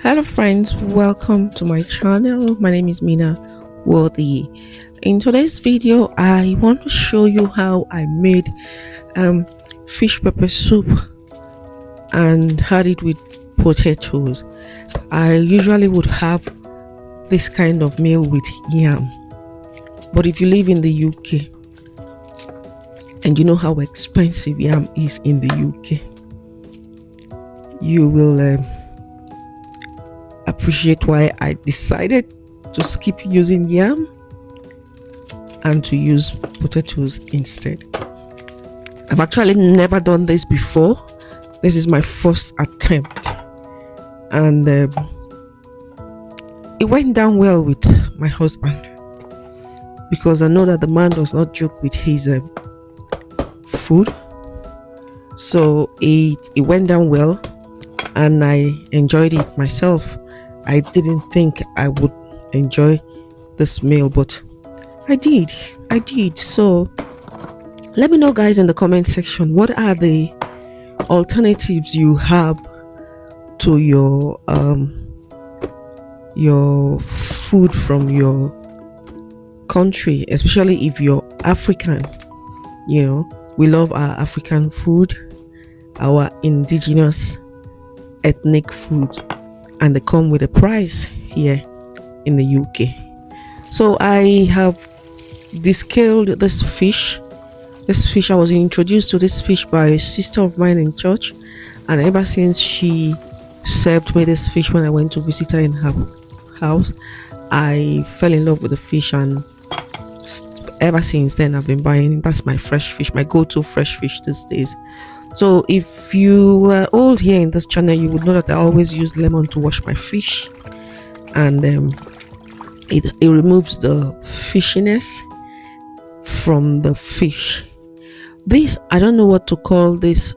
Hello friends, welcome to my channel. My name is Mina Worthy. In today's video, I want to show you how I made um, fish pepper soup and had it with potatoes. I usually would have this kind of meal with yam, but if you live in the UK and you know how expensive yam is in the UK, you will appreciate why I decided to skip using yam and to use potatoes instead. I've actually never done this before. This is my first attempt, and it went down well with my husband because I know that the man does not joke with his food. So it went down well and I enjoyed it myself. I didn't think I would enjoy this meal, but I did. So let me know, guys, in the comment section, what are the alternatives you have to your food from your country, especially if you're African. You know, we love our African food, our indigenous ethnic food, and they come with a price here in the UK. So I have descaled this fish. I was introduced to this fish by a sister of mine in church, and ever since she served me this fish when I went to visit her in her house, I fell in love with the fish, and ever since then I've been buying. That's my fresh fish, my go-to fresh fish these days. So if you were old here in this channel, you would know that I always use lemon to wash my fish, and it removes the fishiness from the fish. This, I don't know what to call this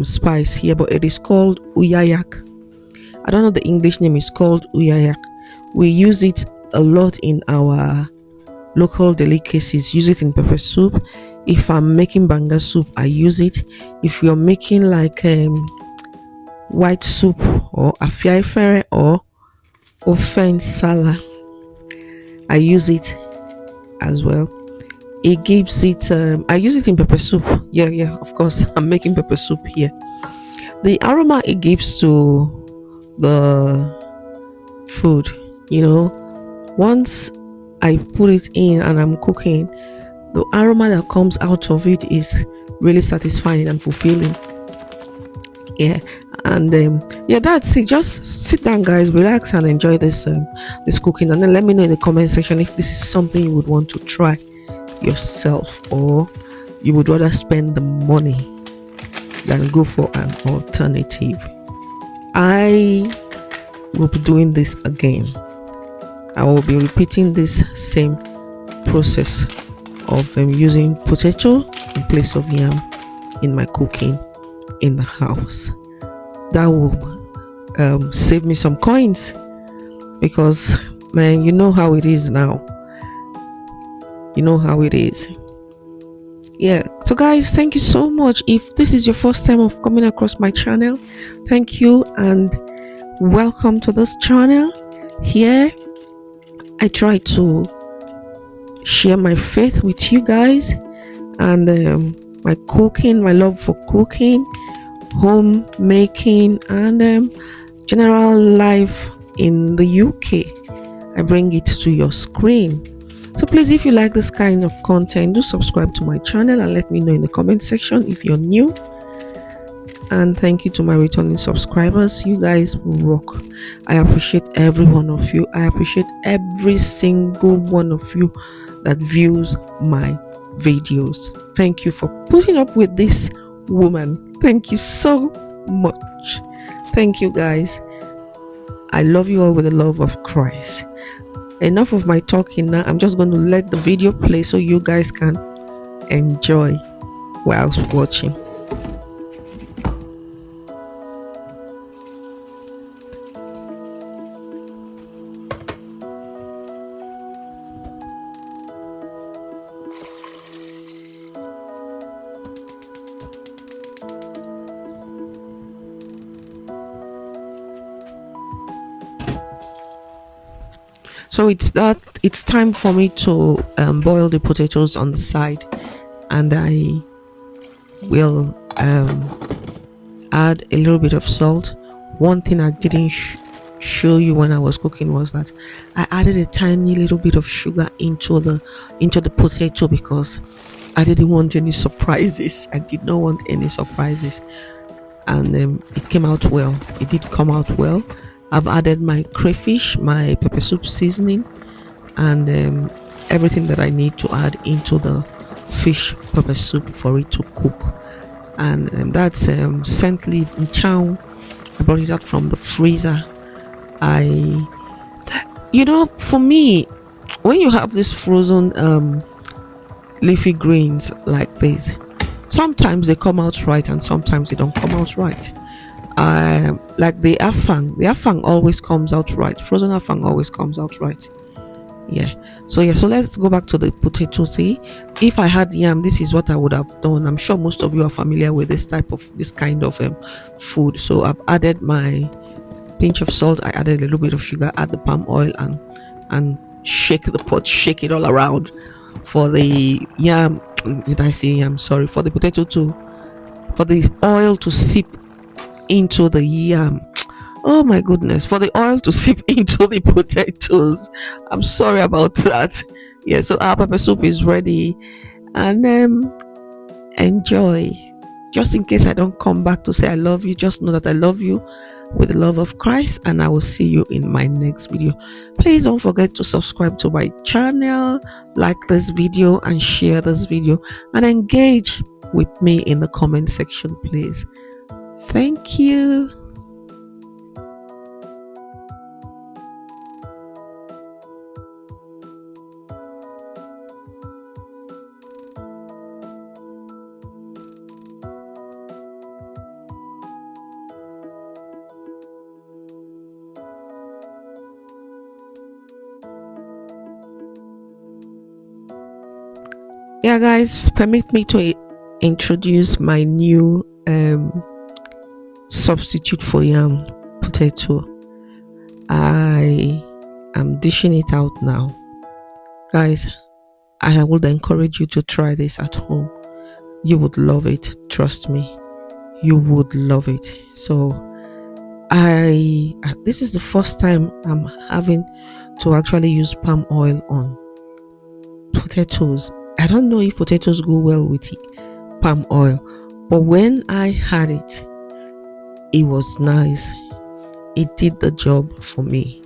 spice here, but it is called uyayak. I don't know, the English name is called uyayak. We use it a lot in our local delicacies. Use it in pepper soup. If I'm making banga soup, I use it. If you're making like white soup or afiaifere or ofen sala, I use it as well. It gives it I use it in pepper soup. Yeah, of course, I'm making pepper soup here. The aroma it gives to the food, you know, once I put it in and I'm cooking, the aroma that comes out of it is really satisfying and fulfilling. Yeah, and yeah, that's it. Just sit down, guys, relax and enjoy this cooking, and then let me know in the comment section if this is something you would want to try yourself, or you would rather spend the money than go for an alternative. I will be doing this again. I will be repeating this same process of using potato in place of yam in my cooking in the house. That will save me some coins, because man, you know how it is now. You know how it is. Yeah, so guys, thank you so much. If this is your first time of coming across my channel, thank you and welcome to this channel. Here I try to share my faith with you guys, and my cooking, my love for cooking, home making, and general life in the UK. I bring it to your screen. So please, if you like this kind of content, do subscribe to my channel and let me know in the comment section if you're new. And thank you to my returning subscribers. You guys rock. I appreciate every one of you. I appreciate every single one of you that views my videos. Thank you for putting up with this woman. Thank you so much. Thank you, guys. I love you all with the love of Christ. Enough of my talking now. I'm just going to let the video play so you guys can enjoy whilst watching. So it's time for me to boil the potatoes on the side, and I will add a little bit of salt. One thing I didn't show you when I was cooking was that I added a tiny little bit of sugar into the potato because I didn't want any surprises. I did not want any surprises, and it came out well. It did come out well. I've added my crayfish, my pepper soup seasoning, and everything that I need to add into the fish pepper soup for it to cook. And that's scent leaf and chow. I brought it out from the freezer. For me, when you have this frozen leafy greens like this, sometimes they come out right and sometimes they don't come out right. Like the afang always comes out right. Frozen afang always comes out right. So let's go back to the potato. See, if I had yam, this is what I would have done. I'm sure most of you are familiar with this kind of food. So I've added my pinch of salt. I added a little bit of sugar, add the palm oil, and shake the pot, shake it all around. For the yam, did I say yam? Sorry, for the potato for the oil to seep into the yam. Oh my goodness, for the oil to seep into the potatoes. I'm sorry about that. So our pepper soup is ready, and enjoy. Just in case I don't come back to say I love you, just know that I love you with the love of Christ, and I will see you in my next video. Please don't forget to subscribe to my channel, like this video, and share this video, and engage with me in the comment section, please. Thank you. Guys, permit me to introduce my new substitute for yam potato. I am dishing it out now. Guys, I would encourage you to try this at home. You would love it. Trust me, you would love it. So this is the first time I'm having to actually use palm oil on potatoes. I don't know if potatoes go well with palm oil, but when I had it, it was nice. It did the job for me,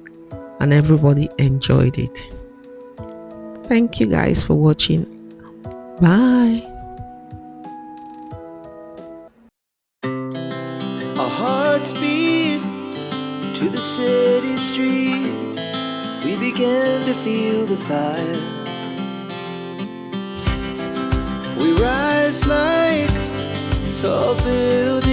and everybody enjoyed it. Thank you guys for watching. Bye. Our hearts beat to the city streets. We began to feel the fire. We rise like tall buildings.